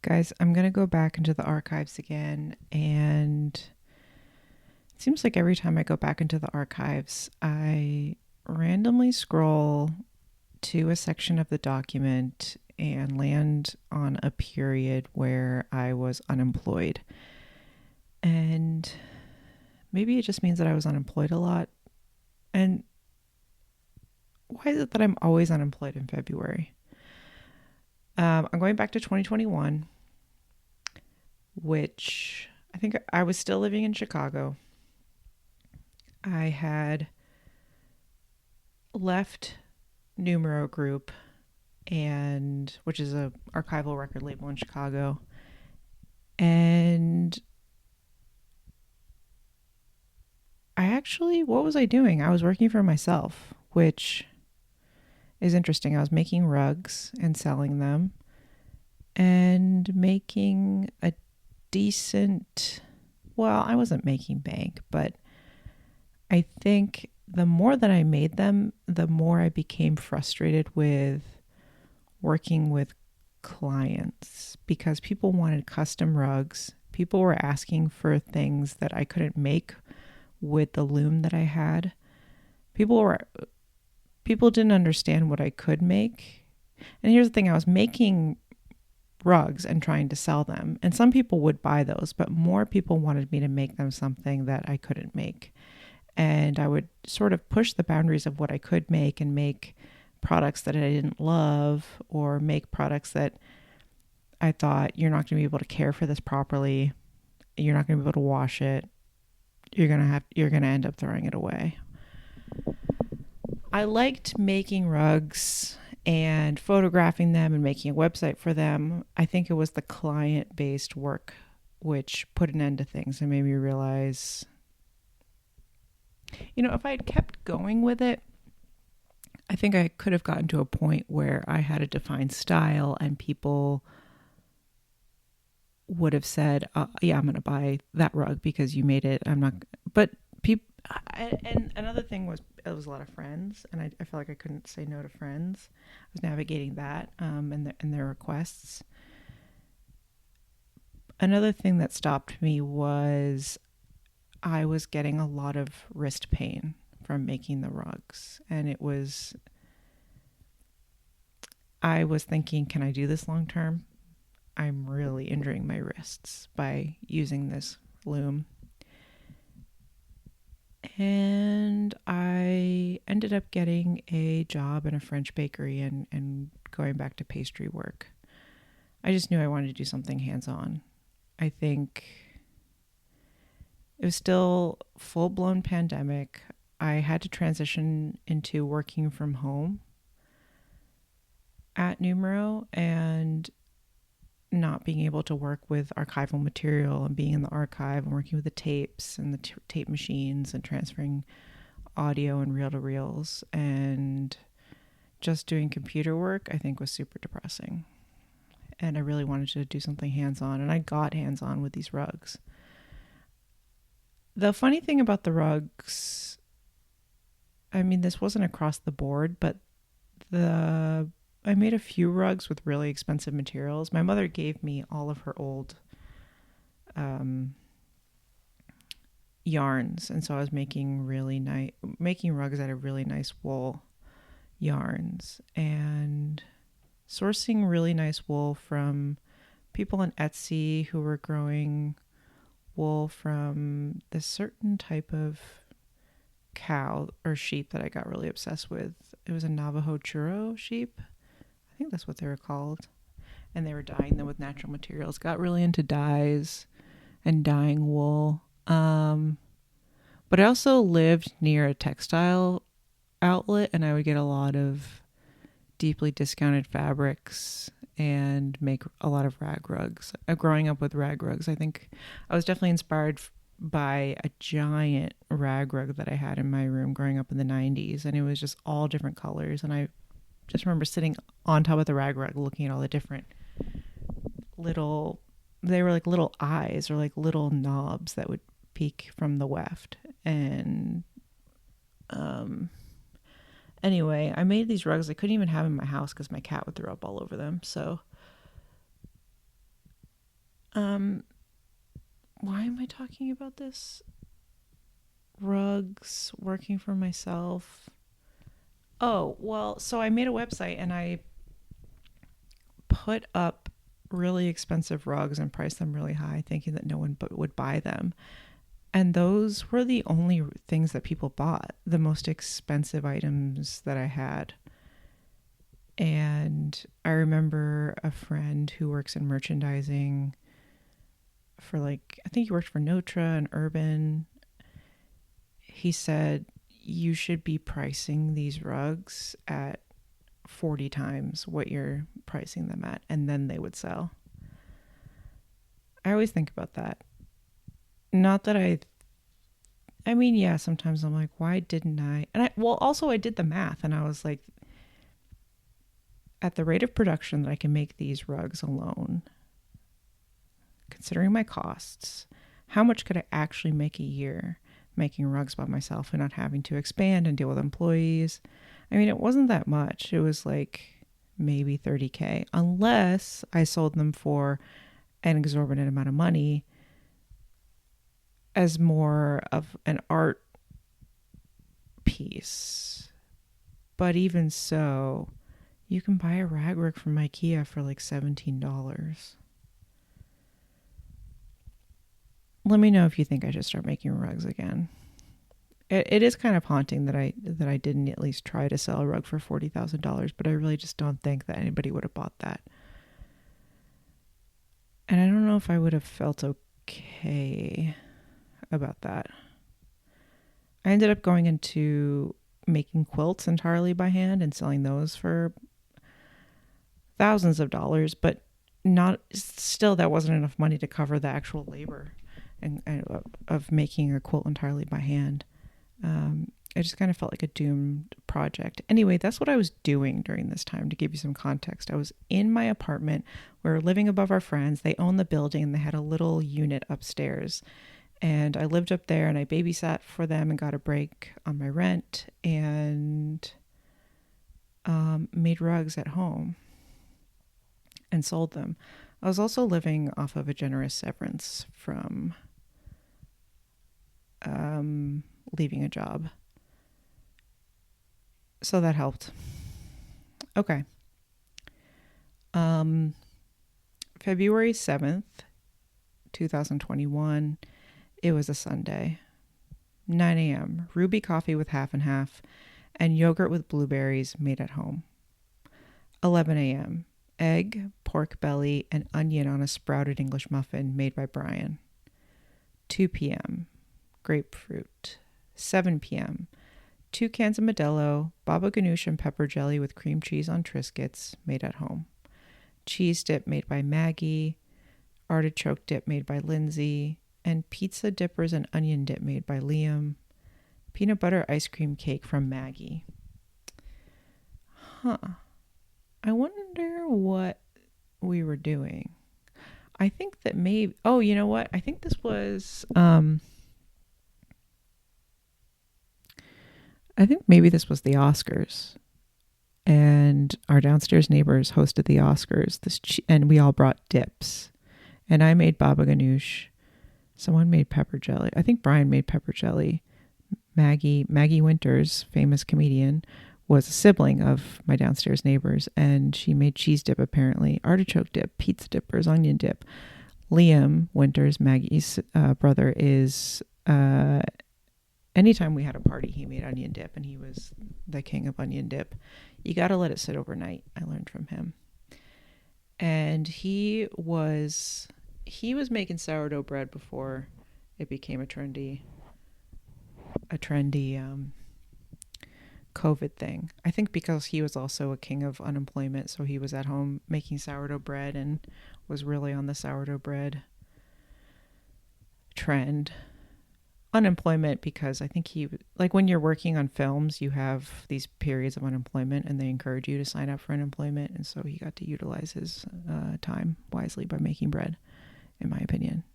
Guys, I'm going to go back into the archives again. And it seems like every time I go back into the archives, I randomly scroll to a section of the document and land on a period where I was unemployed. And maybe it just means that I was unemployed a lot. And why is it that I'm always unemployed in February? I'm going back to 2021, which I think I was still living in Chicago. I had left Numero Group, and which is a archival record label in Chicago, and what was I doing? I was working for myself, which is interesting. I was making rugs and selling them and making a decent, well, I wasn't making bank, but I think the more that I made them, the more I became frustrated with working with clients because people wanted custom rugs. People were asking for things that I couldn't make with the loom that I had. People didn't understand what I could make. And here's the thing, I was making rugs and trying to sell them. And some people would buy those, but more people wanted me to make them something that I couldn't make. And I would sort of push the boundaries of what I could make and make products that I didn't love, or make products that I thought, you're not going to be able to care for this properly. You're not going to be able to wash it. You're going to end up throwing it away. I liked making rugs and photographing them and making a website for them. I think it was the client-based work which put an end to things and made me realize, if I had kept going with it, I think I could have gotten to a point where I had a defined style and people would have said, yeah, I'm going to buy that rug because you made it. I'm not, but people, and another thing was, it was a lot of friends, and I felt like I couldn't say no to friends. I was navigating that and their requests. Another thing that stopped me was I was getting a lot of wrist pain from making the rugs, and I was thinking, can I do this long term? I'm really injuring my wrists by using this loom. And I ended up getting a job in a French bakery and going back to pastry work. I just knew I wanted to do something hands-on. I think it was still full-blown pandemic. I had to transition into working from home at Numero and not being able to work with archival material and being in the archive and working with the tapes and the tape machines and transferring audio and reel-to-reels and just doing computer work, I think was super depressing. And I really wanted to do something hands-on, and I got hands-on with these rugs. The funny thing about the rugs, I mean, this wasn't across the board, but I made a few rugs with really expensive materials. My mother gave me all of her old yarns, and so I was making rugs out of really nice wool yarns and sourcing really nice wool from people on Etsy who were growing wool from this certain type of cow or sheep that I got really obsessed with. It was a Navajo churro sheep. I think that's what they were called. And they were dyeing them with natural materials. Got really into dyes and dyeing wool. But I also lived near a textile outlet, and I would get a lot of deeply discounted fabrics and make a lot of rag rugs. Growing up with rag rugs, I think I was definitely inspired by a giant rag rug that I had in my room growing up in the 90s, and it was just all different colors. And I just remember sitting on top of the rag rug looking at all the different they were like little eyes or like little knobs that would peek from the weft. And anyway, I made these rugs I couldn't even have in my house because my cat would throw up all over them. So Um, why am I talking about this? Rugs, working for myself. Oh, well, so I made a website and I put up really expensive rugs and priced them really high, thinking that no one would buy them. And those were the only things that people bought, the most expensive items that I had. And I remember a friend who works in merchandising for I think he worked for Notre and Urban. He said, you should be pricing these rugs at 40 times what you're pricing them at, and then they would sell. I always think about that. Not that I mean, yeah, sometimes I'm like, why didn't I? And also I did the math and I was like, at the rate of production that I can make these rugs alone, considering my costs, how much could I actually make a year making rugs by myself and not having to expand and deal with employees? I mean, it wasn't that much. It was like maybe 30K, unless I sold them for an exorbitant amount of money as more of an art piece. But even so, you can buy a rag rug from IKEA for like $17. Let me know if you think I should start making rugs again. It is kind of haunting that I didn't at least try to sell a rug for $40,000, but I really just don't think that anybody would have bought that. And I don't know if I would have felt okay about that. I ended up going into making quilts entirely by hand and selling those for thousands of dollars, but still that wasn't enough money to cover the actual labor and of making a quilt entirely by hand. It just kind of felt like a doomed project. Anyway, that's what I was doing during this time. To give you some context, I was in my apartment. We were living above our friends. They owned the building and they had a little unit upstairs. And I lived up there and I babysat for them and got a break on my rent and made rugs at home and sold them. I was also living off of a generous severance from leaving a job. So that helped. Okay. February 7th, 2021. It was a Sunday. 9 a.m. Ruby coffee with half and half and yogurt with blueberries made at home. 11 a.m. Egg, pork belly, and onion on a sprouted English muffin made by Brian. 2 p.m. Grapefruit. 7 p.m. 2 cans of Modelo, baba ganoush and pepper jelly with cream cheese on Triscuits made at home. Cheese dip made by Maggie. Artichoke dip made by Lindsay. And pizza dippers and onion dip made by Liam. Peanut butter ice cream cake from Maggie. Huh. I wonder what we were doing. I think that maybe... Oh, you know what? I think this was... I think maybe this was the Oscars. And our downstairs neighbors hosted the Oscars. And we all brought dips. And I made baba ganoush. Someone made pepper jelly. I think Brian made pepper jelly. Maggie Winters, famous comedian, was a sibling of my downstairs neighbors, and she made cheese dip apparently, artichoke dip, pizza dippers, onion dip. Liam Winters, Maggie's brother, is anytime we had a party, he made onion dip, and he was the king of onion dip. You got to let it sit overnight. I learned from him. And he was making sourdough bread before it became a trendy COVID thing. I think because he was also a king of unemployment, so he was at home making sourdough bread and was really on the sourdough bread trend. Unemployment because I think when you're working on films, you have these periods of unemployment and they encourage you to sign up for unemployment, and so he got to utilize his time wisely by making bread, in my opinion.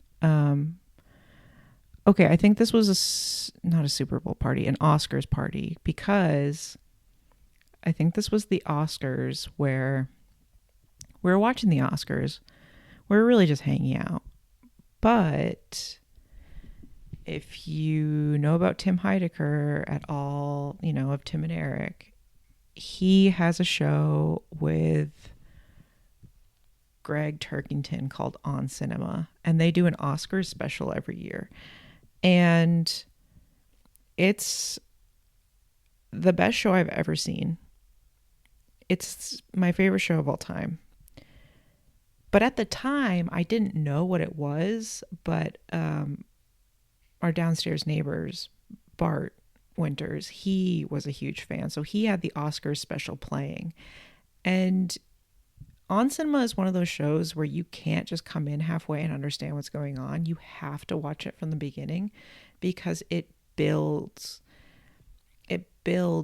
Okay, I think this was not a Super Bowl party, an Oscars party, because I think this was the Oscars where we were watching the Oscars. we're really just hanging out. But if you know about Tim Heidecker at all, you know, of Tim and Eric, he has a show with Greg Turkington called On Cinema, and they do an Oscars special every year. And it's the best show I've ever seen. It's my favorite show of all time. But at the time, I didn't know what it was, but our downstairs neighbors, Bart Winters, he was a huge fan. So he had the Oscars special playing. And On Cinema is one of those shows where you can't just come in halfway and understand what's going on. You have to watch it from the beginning because it builds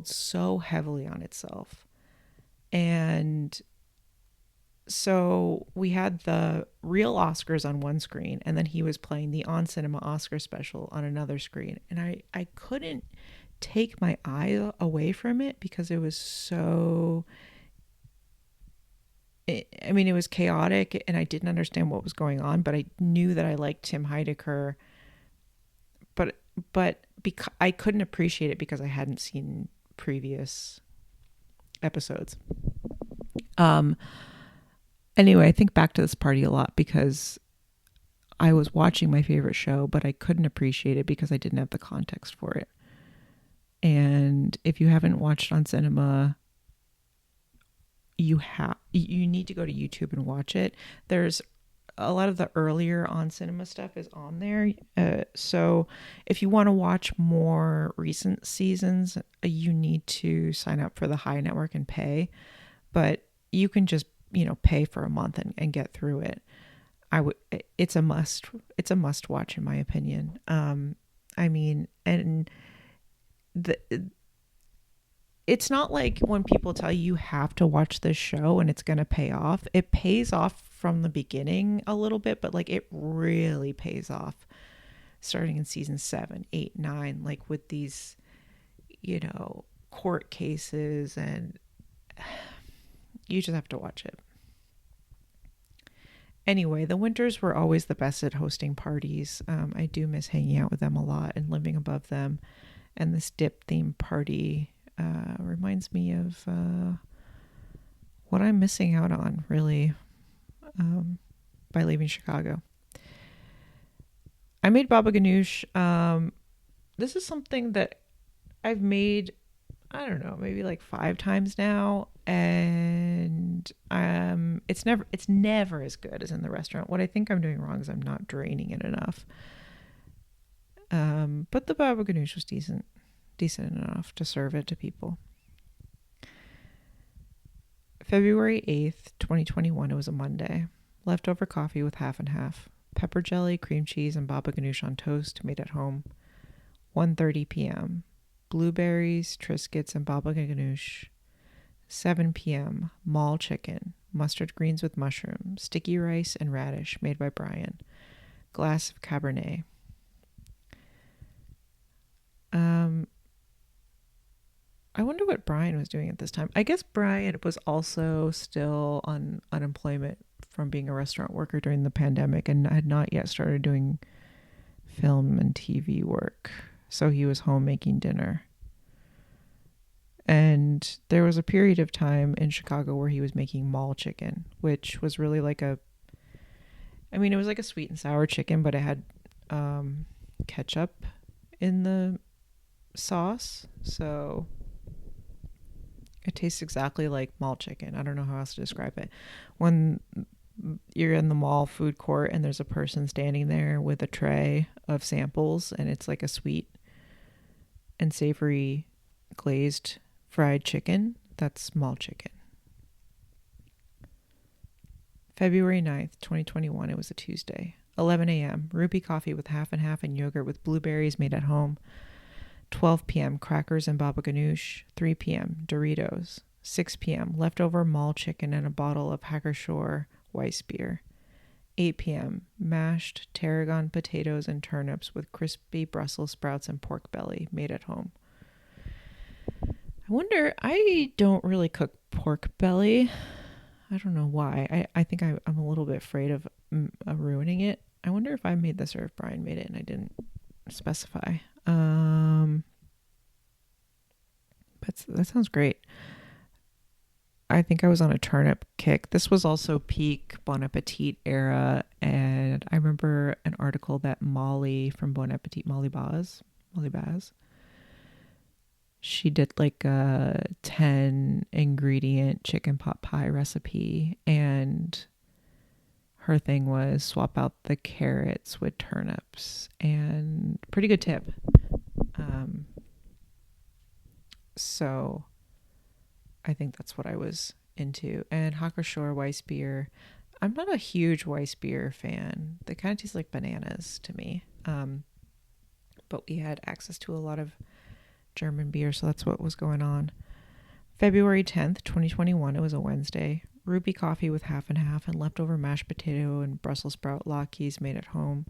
so heavily on itself. And so we had the real Oscars on one screen, and then he was playing the On Cinema Oscar special on another screen. And I couldn't take my eye away from it because it was so... I mean, it was chaotic, and I didn't understand what was going on, but I knew that I liked Tim Heidecker. But because I couldn't appreciate it because I hadn't seen previous episodes. Anyway, I think back to this party a lot because I was watching my favorite show, but I couldn't appreciate it because I didn't have the context for it. And if you haven't watched On Cinema, you need to go to YouTube and watch it. There's a lot of the earlier On Cinema stuff is on there. So if you want to watch more recent seasons, you need to sign up for the High Network and pay. But you can just, pay for a month and get through it. It's a must watch in my opinion. I mean, and it's not like when people tell you have to watch this show and it's going to pay off. It pays off from the beginning a little bit, but like it really pays off starting in season 7, 8, 9, like with these, court cases, and you just have to watch it. Anyway, the Winters were always the best at hosting parties. I do miss hanging out with them a lot and living above them. And this dip theme party reminds me of what I'm missing out on, really, by leaving Chicago. I made baba ganoush. This is something that I've made, I don't know, maybe like 5 times now, and it's never as good as in the restaurant. What I think I'm doing wrong is I'm not draining it enough. But the baba ganoush was decent enough to serve it to people. February 8th, 2021, it was a Monday. Leftover coffee with half and half. Pepper jelly, cream cheese, and baba ganoush on toast made at home. 1:30 p.m. Blueberries, Triscuits, and baba ganoush. 7 p.m. Mall chicken, mustard greens with mushroom, sticky rice, and radish made by Brian. Glass of Cabernet. I wonder what Brian was doing at this time. I guess Brian was also still on unemployment from being a restaurant worker during the pandemic and had not yet started doing film and TV work. So he was home making dinner. And there was a period of time in Chicago where he was making mall chicken, which was really like it was like a sweet and sour chicken, but it had ketchup in the sauce. So it tastes exactly like mall chicken. I don't know how else to describe it. When you're in the mall food court and there's a person standing there with a tray of samples and it's like a sweet and savory glazed fried chicken, that's mall chicken. February 9th, 2021, it was a Tuesday. 11 a.m., Ruby coffee with half and half and yogurt with blueberries made at home. 12 p.m., crackers and baba ganoush. 3 p.m., Doritos. 6 p.m., leftover mall chicken and a bottle of Hacker-Shore Weiss beer. 8 p.m., mashed tarragon potatoes and turnips with crispy Brussels sprouts and pork belly made at home. I don't really cook pork belly. I don't know why. I think I'm a little bit afraid of ruining it. I wonder if I made this or if Brian made it and I didn't specify. But that sounds great. I think I was on a turnip kick. This was also peak Bon Appetit era, and I remember an article that Molly from Bon Appetit, Molly Baz, she did like a 10 ingredient chicken pot pie recipe, and her thing was swap out the carrots with turnips, and pretty good tip. So I think that's what I was into. And Hacker-Shore Weiss beer. I'm not a huge Weiss beer fan. They kind of taste like bananas to me. But we had access to a lot of German beer, so that's what was going on. February 10th, 2021, it was a Wednesday. Ruby coffee with half and half and leftover mashed potato and Brussels sprout latkes made at home.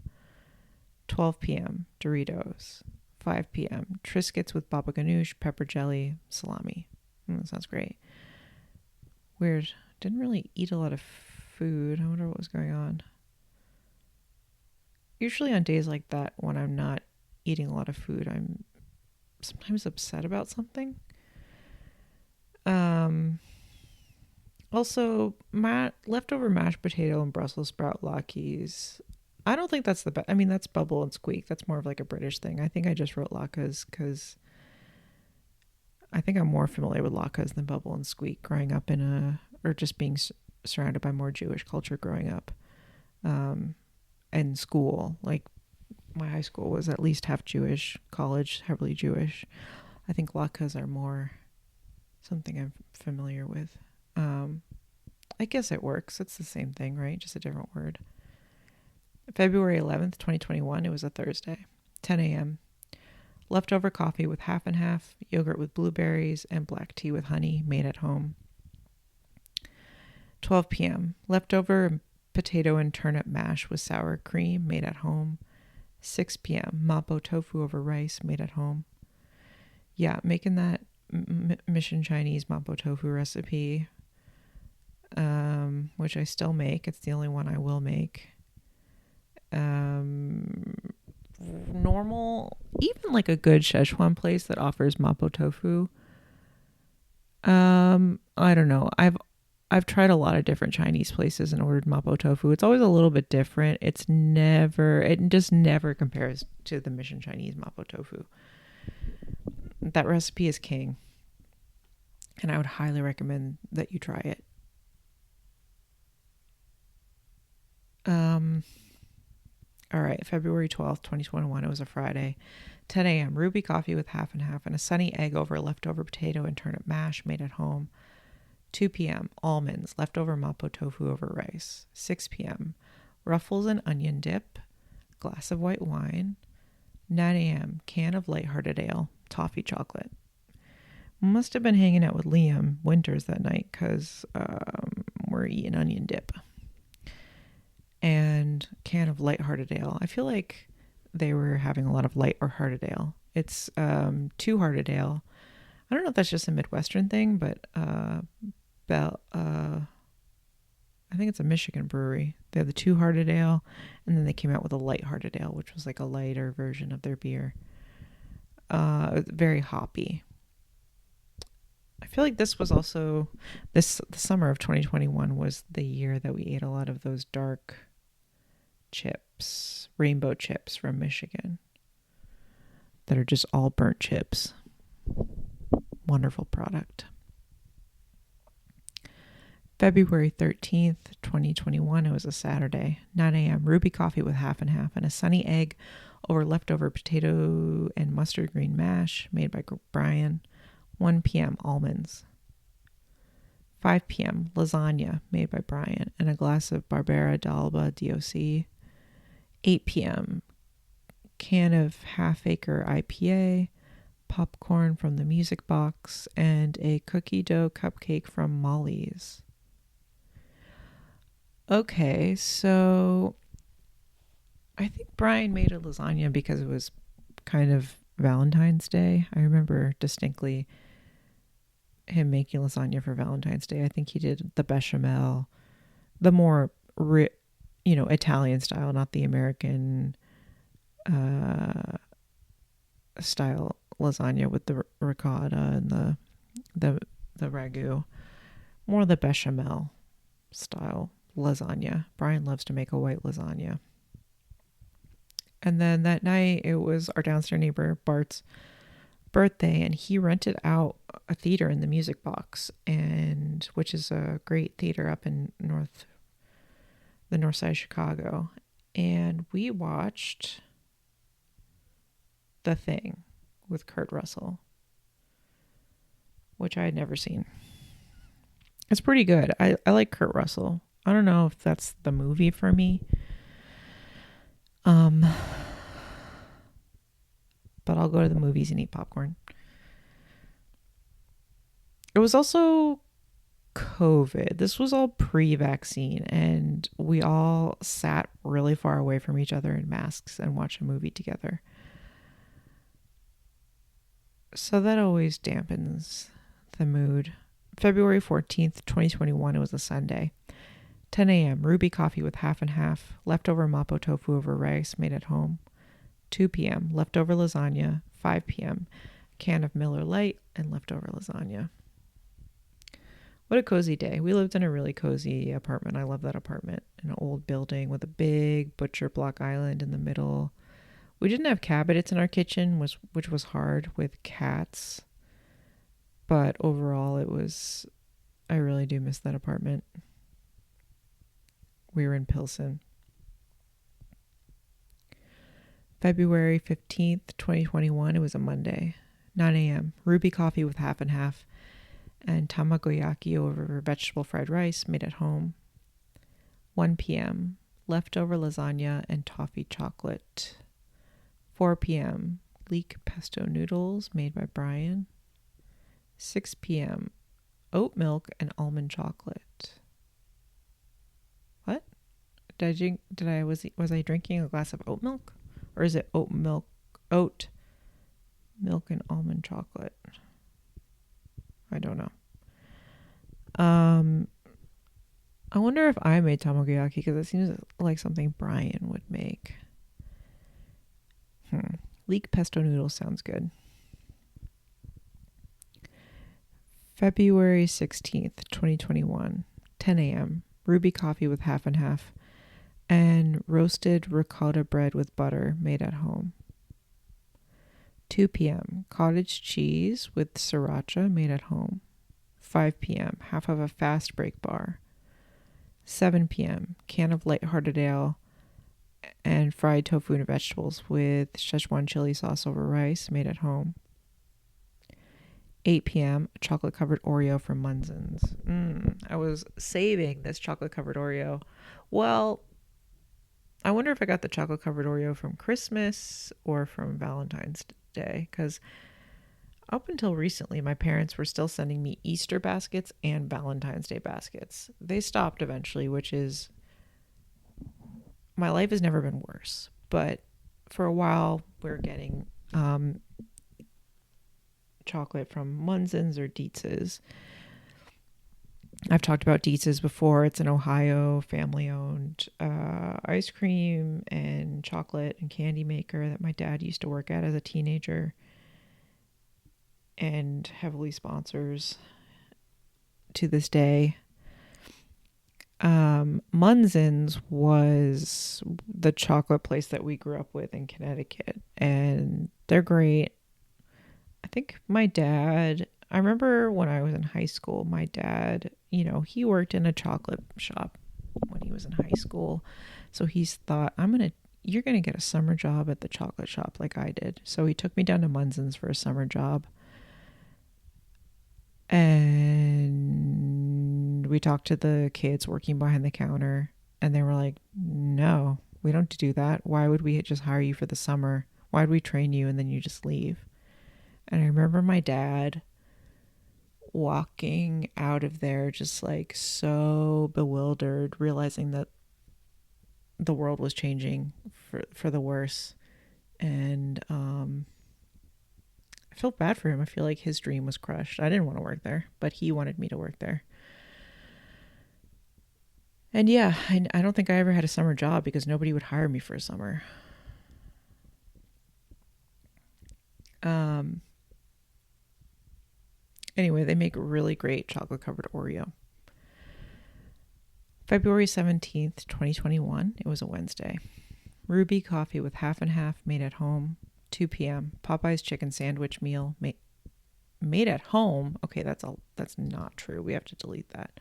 12 p.m., Doritos. 5 p.m., Triscuits with baba ganoush, pepper jelly, salami. That sounds great. Weird. Didn't really eat a lot of food. I wonder what was going on. Usually on days like that, when I'm not eating a lot of food, I'm sometimes upset about something. Also, leftover mashed potato and Brussels sprout latkes. I don't think that's the best. I mean, that's bubble and squeak. That's more of like a British thing. I think I just wrote latkes because I think I'm more familiar with latkes than bubble and squeak growing up or just being surrounded by more Jewish culture growing up. And school, like my high school was at least half Jewish, college heavily Jewish. I think latkes are more something I'm familiar with. I guess it works. It's the same thing, right? Just a different word. February 11th, 2021, it was a Thursday, 10 a.m. Leftover coffee with half and half, yogurt with blueberries, and black tea with honey made at home. 12 p.m. Leftover potato and turnip mash with sour cream made at home. 6 p.m. Mapo tofu over rice made at home. Yeah, making that Mission Chinese Mapo tofu recipe, which I still make. It's the only one I will make. Normal, even like a good Szechuan place that offers Mapo tofu. I don't know. I've tried a lot of different Chinese places and ordered Mapo tofu. It's always a little bit different. It just never compares to the Mission Chinese Mapo tofu. That recipe is king. And I would highly recommend that you try it. All right, February 12th, 2021, it was a Friday. 10 a.m., Ruby coffee with half and half and a sunny egg over leftover potato and turnip mash made at home. 2 p.m., almonds, leftover Mapo tofu over rice. 6 p.m., Ruffles and onion dip, glass of white wine. 9 a.m., can of lighthearted ale, toffee chocolate. Must have been hanging out with Liam Winters that night because we're eating onion dip. And can of lighthearted ale. I feel like they were having a lot of light or hearted ale. It's Two Hearted Ale. I don't know if that's just a Midwestern thing, but I think it's a Michigan brewery. They have the Two Hearted Ale, and then they came out with a lighthearted ale, which was like a lighter version of their beer. Very hoppy. I feel like this was also the summer of 2021 was the year that we ate a lot of those dark chips, rainbow chips from Michigan that are just all burnt chips. Wonderful product. February 13th, 2021, it was a Saturday, 9 a.m., Ruby coffee with half and half and a sunny egg over leftover potato and mustard green mash made by Brian. 1 p.m., almonds. 5 p.m., lasagna made by Brian and a glass of Barbera d'Alba DOC. 8 p.m., can of Half Acre IPA, popcorn from the Music Box, and a cookie dough cupcake from Molly's. Okay, so I think Brian made a lasagna because it was kind of Valentine's Day. I remember distinctly him making lasagna for Valentine's Day. I think he did the bechamel, the more Italian style, not the American style lasagna with the ricotta and the ragu. More the bechamel style lasagna. Brian loves to make a white lasagna. And then that night, it was our downstairs neighbor Bart's birthday, and he rented out a theater in the Music Box, and which is a great theater up in the north side of Chicago. And we watched The Thing with Kurt Russell, which I had never seen. It's pretty good. I like Kurt Russell. I don't know if that's the movie for me. But I'll go to the movies and eat popcorn. It was also COVID. This was all pre-vaccine, and we all sat really far away from each other in masks and watched a movie together. So that always dampens the mood. February 14th, 2021, it was a Sunday. 10 a.m., Ruby coffee with half and half, leftover mapo tofu over rice made at home. 2 p.m., leftover lasagna. 5 p.m., can of Miller Lite and leftover lasagna. What a cozy day. We lived in a really cozy apartment. I love that apartment. An old building with a big butcher block island in the middle. We didn't have cabinets in our kitchen, which was hard with cats. But overall, I really do miss that apartment. We were in Pilsen. February 15th, 2021, it was a Monday. 9 a.m., Ruby coffee with half and half, and tamagoyaki over vegetable fried rice made at home. 1 p.m., leftover lasagna and toffee chocolate. 4 p.m., leek pesto noodles made by Brian. 6 p.m., oat milk and almond chocolate. What? Was I drinking a glass of oat milk? Or is it oat milk and almond chocolate? I don't know. I wonder if I made tamagoyaki, because it seems like something Brian would make. Leek pesto noodles sounds good. February 16th, 2021, 10 a.m., Ruby coffee with half and half, and roasted ricotta bread with butter made at home. 2 p.m., cottage cheese with sriracha made at home. 5 p.m., half of a fast break bar. 7 p.m., can of lighthearted ale and fried tofu and vegetables with Szechuan chili sauce over rice made at home. 8 p.m., chocolate covered Oreo from Munson's. I was saving this chocolate covered Oreo. Well, I wonder if I got the chocolate covered Oreo from Christmas or from Valentine's Day, because up until recently, my parents were still sending me Easter baskets and Valentine's Day baskets. They stopped eventually, which is, my life has never been worse. But for a while, we're getting chocolate from Munson's or Dietz's. I've talked about Dietz's before. It's an Ohio family-owned ice cream and chocolate and candy maker that my dad used to work at as a teenager, and heavily sponsors to this day. Munson's was the chocolate place that we grew up with in Connecticut, and they're great. I think I remember when I was in high school, my dad, he worked in a chocolate shop when he was in high school. So he's thought, you're going to get a summer job at the chocolate shop like I did. So he took me down to Munson's for a summer job. And we talked to the kids working behind the counter, and they were like, no, we don't do that. Why would we just hire you for the summer? Why would we train you and then you just leave? And I remember my dad walking out of there just like so bewildered, realizing that the world was changing for the worse. And I felt bad for him. I feel like his dream was crushed. I didn't want to work there, but he wanted me to work there. And yeah, I don't think I ever had a summer job because nobody would hire me for a summer. Anyway, they make really great chocolate covered Oreo. February 17th, 2021. It was a Wednesday. Ruby coffee with half and half made at home. 2 p.m. Popeye's chicken sandwich meal made at home. Okay, that's not true. We have to delete that.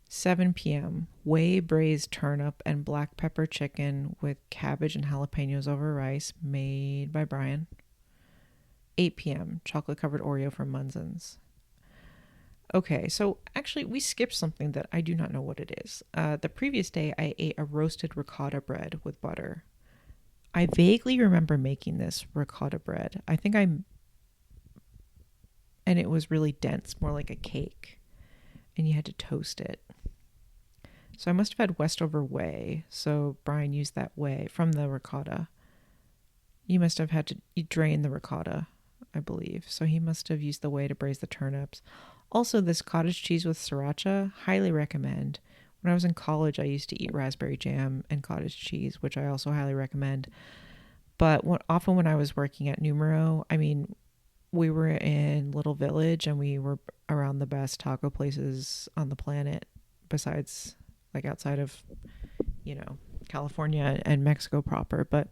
7 p.m. Whey braised turnip and black pepper chicken with cabbage and jalapenos over rice made by Brian. 8 p.m. Chocolate covered Oreo from Munson's. Okay, so actually we skipped something that I do not know what it is. The previous day I ate a roasted ricotta bread with butter. I vaguely remember making this ricotta bread. And it was really dense, more like a cake. And you had to toast it. So I must have had Westover whey. So Brian used that whey from the ricotta. You must have had to drain the ricotta, I believe. So he must have used the whey to braise the turnips. Also, this cottage cheese with sriracha, highly recommend. When I was in college, I used to eat raspberry jam and cottage cheese, which I also highly recommend. But often when I was working at Numero, we were in Little Village and we were around the best taco places on the planet, besides like outside of, California and Mexico proper. But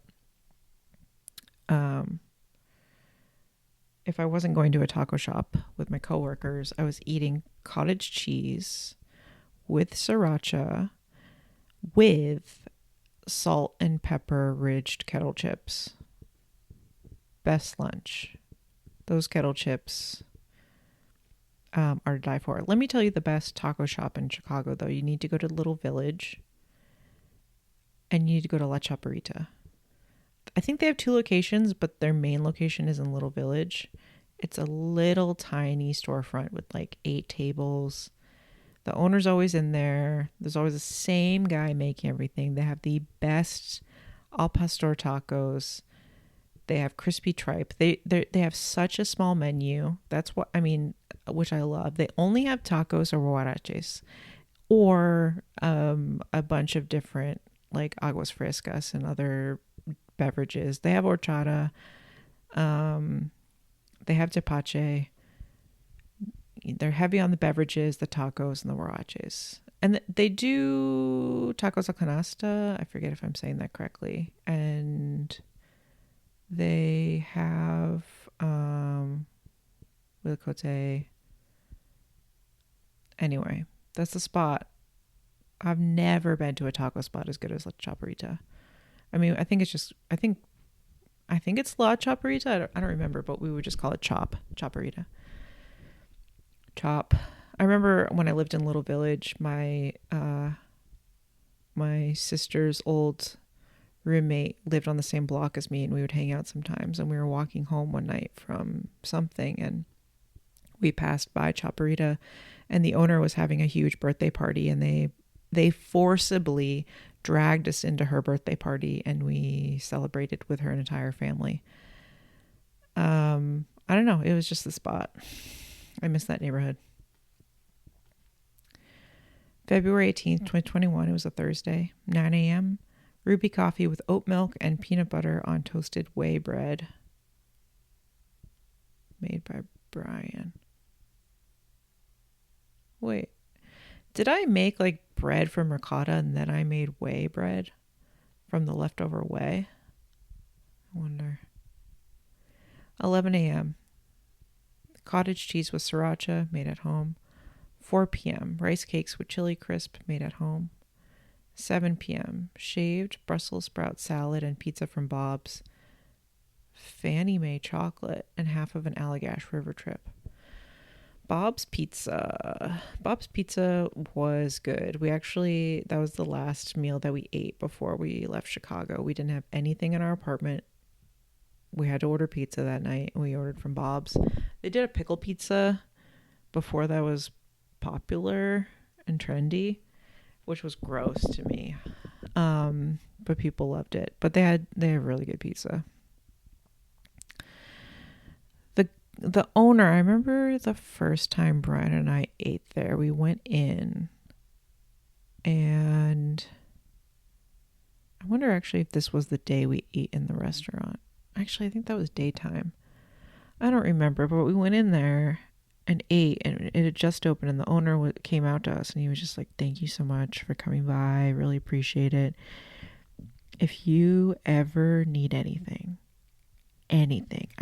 if I wasn't going to a taco shop with my coworkers, I was eating cottage cheese with sriracha with salt and pepper ridged kettle chips. Best lunch. Those kettle chips are to die for. Let me tell you the best taco shop in Chicago, though. You need to go to Little Village and you need to go to La Chaparita. I think they have 2 locations, but their main location is in Little Village. It's a little tiny storefront with like 8 tables. The owner's always in there. There's always the same guy making everything. They have the best al pastor tacos. They have crispy tripe. They have such a small menu. That's what which I love. They only have tacos or huaraches, or a bunch of different like aguas frescas and other beverages. They have horchata. They have tepache. They're heavy on the beverages, the tacos, and the huaraches. And they do tacos al canasta. I forget if I'm saying that correctly. And they have huitlacoche. Anyway, that's the spot. I've never been to a taco spot as good as La Chaparita. I think it's La Chaparita. I don't remember, but we would just call it Chaparita. Chop. I remember when I lived in Little Village, my sister's old roommate lived on the same block as me, and we would hang out sometimes. And we were walking home one night from something, and we passed by Chaparita, and the owner was having a huge birthday party, and they forcibly dragged us into her birthday party, and we celebrated with her entire family. I don't know. It was just the spot. I miss that neighborhood. February 18th, 2021. It was a Thursday, 9 a.m. Ruby coffee with oat milk and peanut butter on toasted whey bread. Made by Brian. Wait. Did I make like bread from ricotta and then I made whey bread from the leftover whey? I wonder. 11 a.m. Cottage cheese with sriracha made at home. 4 p.m. Rice cakes with chili crisp made at home. 7 p.m. Shaved Brussels sprout salad and pizza from Bob's. Fannie Mae chocolate and half of an Allagash river trip. Bob's Pizza was good. That was the last meal that we ate before we left Chicago. We didn't have anything in our apartment. We had to order pizza that night, and we ordered from Bob's. They did a pickle pizza before that was popular and trendy, which was gross to me. But people loved it. But they have really good pizza. The owner, I remember the first time Brian and I ate there, we went in And I wonder actually if this was the day we ate in the restaurant. Actually, I think that was daytime. I don't remember, but we went in there and ate, and it had just opened, and the owner came out to us, and he was just like, "Thank you so much for coming by. I really appreciate it. If you ever need anything, I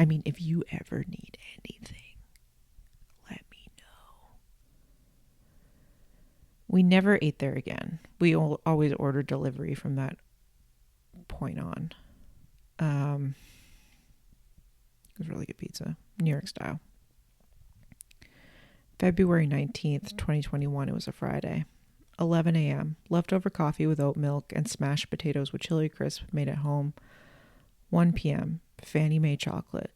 mean, if you ever need anything, let me know." We never ate there again. We always ordered delivery from that point on. It was really good pizza, New York style. February 19th, 2021, it was a Friday. 11 a.m., leftover coffee with oat milk and smashed potatoes with chili crisp made at home. 1 p.m., Fannie Mae chocolate.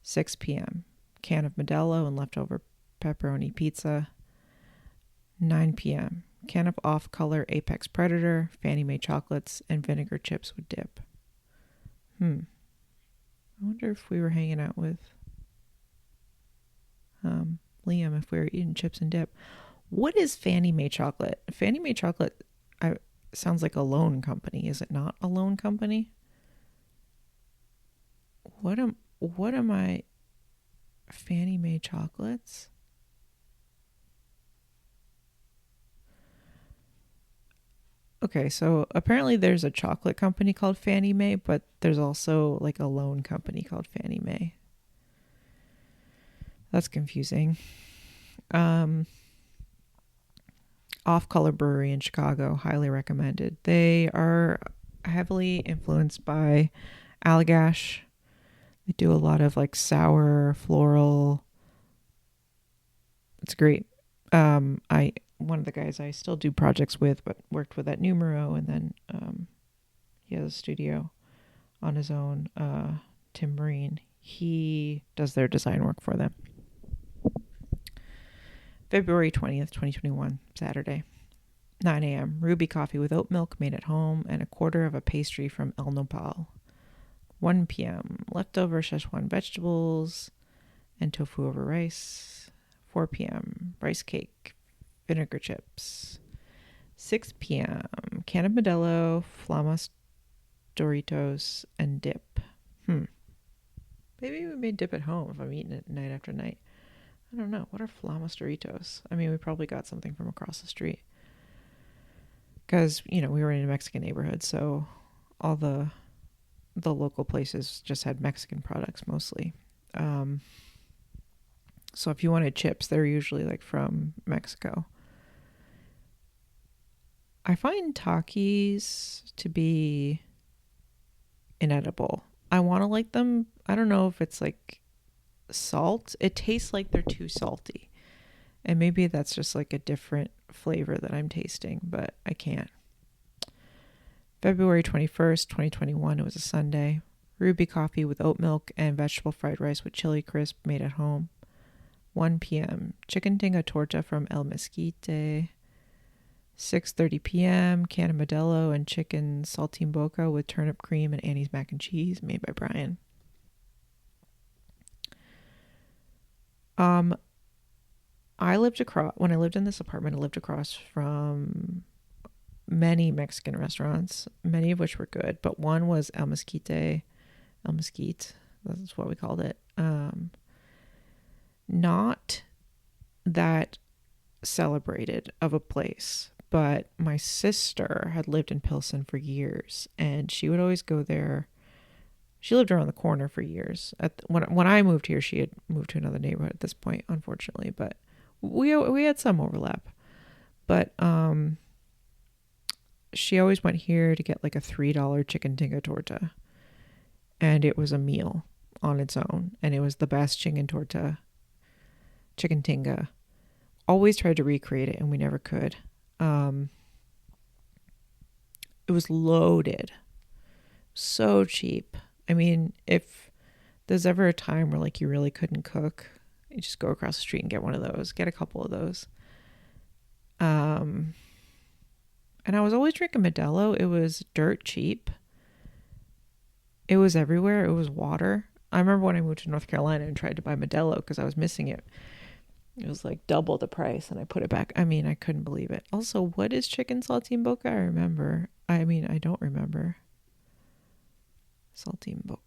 6 p.m., can of Modelo and leftover pepperoni pizza. 9 p.m., can of off-color Apex Predator, Fannie Mae chocolates, and vinegar chips with dip. I wonder if we were hanging out with Liam, if we were eating chips and dip. What is Fannie Mae chocolate? Fannie Mae chocolate sounds like a loan company. Is it not a loan company? What am I? Fannie Mae chocolates? Okay, so apparently there's a chocolate company called Fannie Mae, but there's also like a loan company called Fannie Mae. That's confusing. Off Color Brewery in Chicago, highly recommended. They are heavily influenced by Allagash. They do a lot of like sour, floral. It's great. One of the guys I still do projects with, but worked with at Numero, and then he has a studio on his own. Tim Marine. He does their design work for them. February 20th, 2021, Saturday. 9 a.m. Ruby coffee with oat milk made at home and a quarter of a pastry from El Nopal. 1 p.m. Leftover Szechuan vegetables and tofu over rice. 4 p.m. Rice cake, vinegar chips. 6 p.m. Can of Modelo, Flamas Doritos, and dip. Maybe we made dip at home if I'm eating it night after night. I don't know. What are Flamas Doritos? I mean, we probably got something from across the street. Because, we were in a Mexican neighborhood, so all the local places just had Mexican products mostly. So if you wanted chips, they're usually like from Mexico. I find Takis to be inedible. I want to like them. I don't know if it's like salt. It tastes like they're too salty. And maybe that's just like a different flavor that I'm tasting, but I can't. February 21st, 2021, it was a Sunday. Ruby coffee with oat milk and vegetable fried rice with chili crisp made at home. 1 p.m. Chicken tinga torta from El Mesquite. 6:30 p.m. Can of Modelo and chicken saltimbocca with turnip cream and Annie's mac and cheese made by Brian. When I lived in this apartment, I lived across from many Mexican restaurants, many of which were good, but one was El Mesquite, that's what we called it. Not that celebrated of a place, but my sister had lived in Pilsen for years, and she would always go there. She lived around the corner for years. When I moved here, she had moved to another neighborhood at this point, unfortunately, but we had some overlap. But she always went here to get like a $3 chicken tinga torta, and it was a meal on its own, and it was the best chicken tinga. Always tried to recreate it, and we never could. It was loaded, so cheap. I mean, if there's ever a time where like you really couldn't cook, you just go across the street and get one of those, get a couple of those. And I was always drinking Modelo. It was dirt cheap. It was everywhere. It was water. I remember when I moved to North Carolina and tried to buy Modelo because I was missing it. It was like double the price, and I put it back. I mean, I couldn't believe it. Also, what is chicken saltine boca? I remember. I mean, I don't remember. Saltine boca.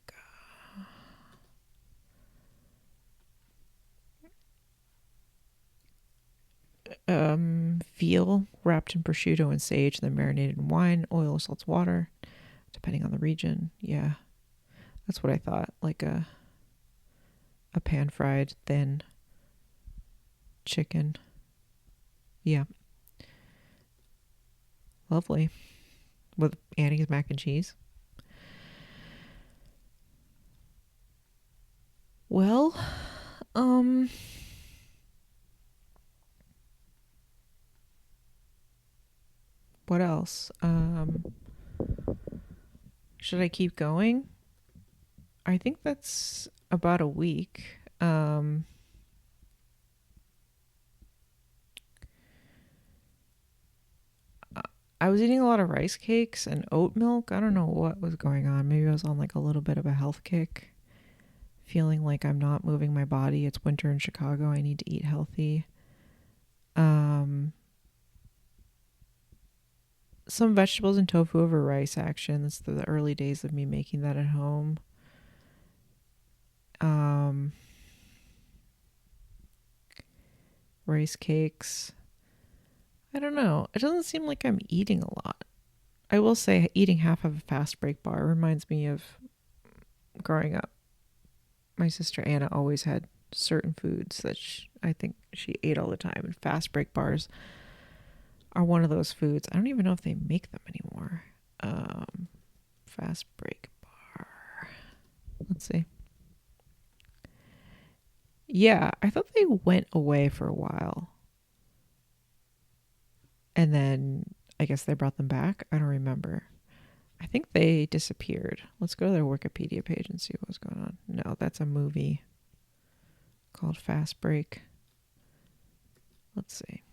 Veal wrapped in prosciutto and sage, then marinated in wine, oil, salt, water, depending on the region. Yeah, that's what I thought. Like a pan fried thin chicken. Yeah, lovely with Annie's mac and cheese. Well, um, what else? Should I keep going? I think that's about a week. I was eating a lot of rice cakes and oat milk. I don't know what was going on. Maybe I was on like a little bit of a health kick, feeling like I'm not moving my body. It's winter in Chicago. I need to eat healthy. Some vegetables and tofu over rice action. It's the early days of me making that at home. Rice cakes. I don't know. It doesn't seem like I'm eating a lot. I will say eating half of a fast break bar reminds me of growing up. My sister Anna always had certain foods that I think she ate all the time, and fast break bars are one of those foods. I don't even know if they make them anymore. Fast break bar. Let's see. Yeah, I thought they went away for a while. And then I guess they brought them back. I don't remember. I think they disappeared. Let's go to their Wikipedia page and see what's going on. No, that's a movie called Fast Break. Let's see.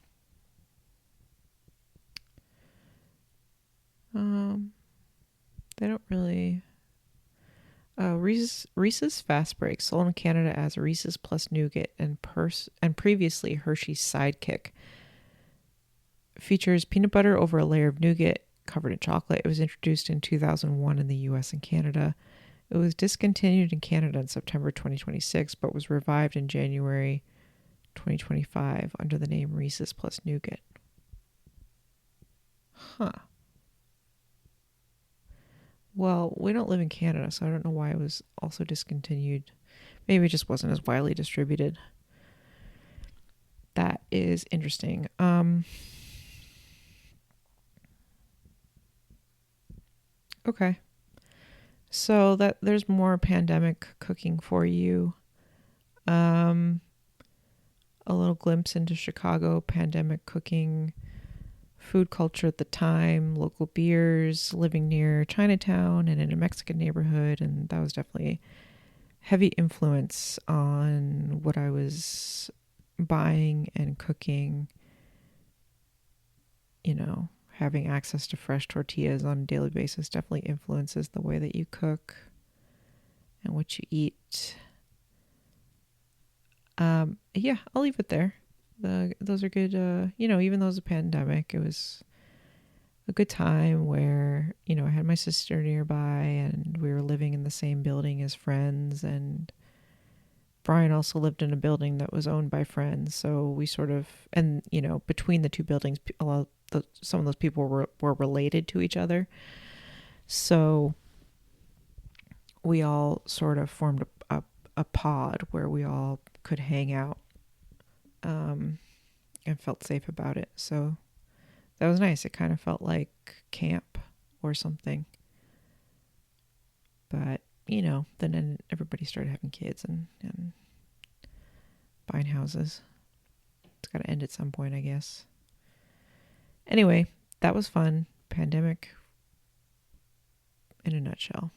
They don't really. Reese's Fast Break, sold in Canada as Reese's plus Nougat and previously Hershey's Sidekick, features peanut butter over a layer of nougat covered in chocolate. It was introduced in 2001 in the US and Canada. It was discontinued in Canada in September 2026, but was revived in January 2025 under the name Reese's plus Nougat. Huh. Well, we don't live in Canada, so I don't know why it was also discontinued. Maybe it just wasn't as widely distributed. That is interesting. Okay. So that there's more pandemic cooking for you. A little glimpse into Chicago pandemic cooking, food culture at the time, local beers, living near Chinatown and in a Mexican neighborhood, and that was definitely heavy influence on what I was buying and cooking. You know, having access to fresh tortillas on a daily basis definitely influences the way that you cook and what you eat. Yeah, I'll leave it there. Those are good. Even though it was a pandemic, it was a good time where, I had my sister nearby and we were living in the same building as friends. And Brian also lived in a building that was owned by friends. So we sort of, and, between the two buildings, some of those people were related to each other. So we all sort of formed a pod where we all could hang out and felt safe about it. So that was nice. It kind of felt like camp or something. But, then everybody started having kids and buying houses. It's got to end at some point, I guess. Anyway, that was fun. Pandemic in a nutshell.